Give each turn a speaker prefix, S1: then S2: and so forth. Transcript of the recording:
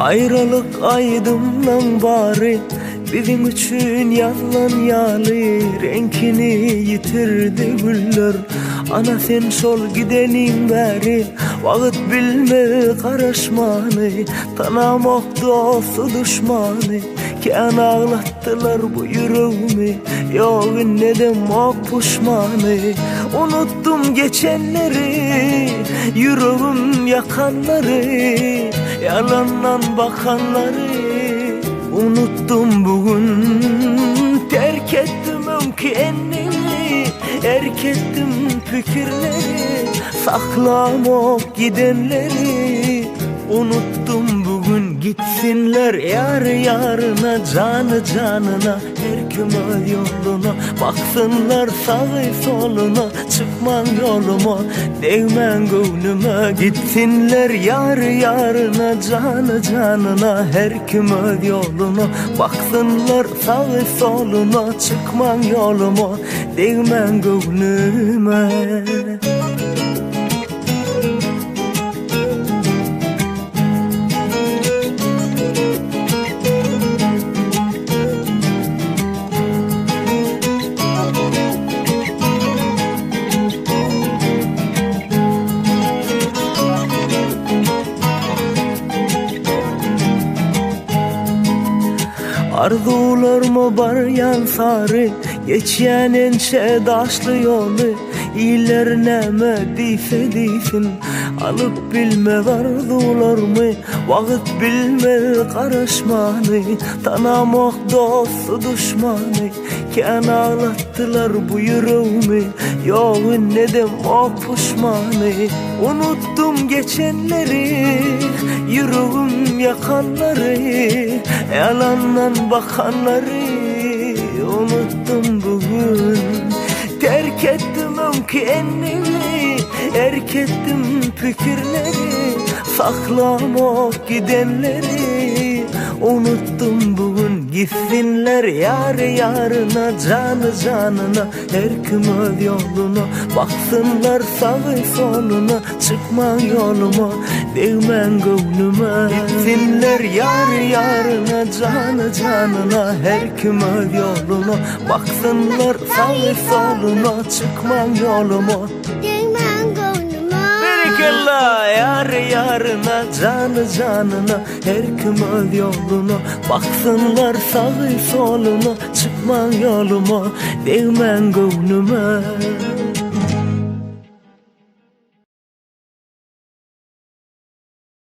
S1: Ayrılık aydımdan bari bizim için yalan yalı. Renkini yitirdi güller. Ana sen sol gidenin beri. Vakit bilme karışmanı. Tanımak dostu düşmanı. Ken ağlattılar bu yüreğimi. Yok ne demek pişmanı. Unuttum geçenleri, yüreğim yakanları, yalandan bakanları. Unuttum bugün, terk ettim kendimi, erk ettim fikirleri, saklamak gidenleri. Unuttum bugün, gitsinler yar yarına, canı canına, her kim yoluna. Baksınlar sağı soluna, çıkman yoluma, değmen gönlüme. Gitsinler yar yarına, canı canına, her kim yoluna. Baksınlar sağı soluna, çıkman yoluma, değmen gönlüme. Arzular mı var yan sarı, geçen ençe daşlı yolu. İyilerine mi diyse deysin, alıp bilme arzular mı. Vakit bilme karışmanı, tanımak dostu düşmanı. Ken ağlattılar bu yüreğimi, yok ne demek pişmanı. Unuttum geçenleri, yüreğim yakanları, yalandan bakanları. Unuttum bugün, terk ettim kendimi, erk ettim fikirleri, saklamak gidenleri. Unuttum bugün, gitsinler yar yarına, canı canına, her kim yoluna. Baksınlar sağı soluna, çıkman yoluma, değmen gönlüme. Gitsinler yar yarına, canı canına, her kim yoluna. Baksınlar sağı soluna, çıkman yoluma, değmen gönlüme. Berikella yar yarına, canı canına, her kim yoluna. Baksınlar sağı soluna, çıkman yoluma, değmen gönlüme.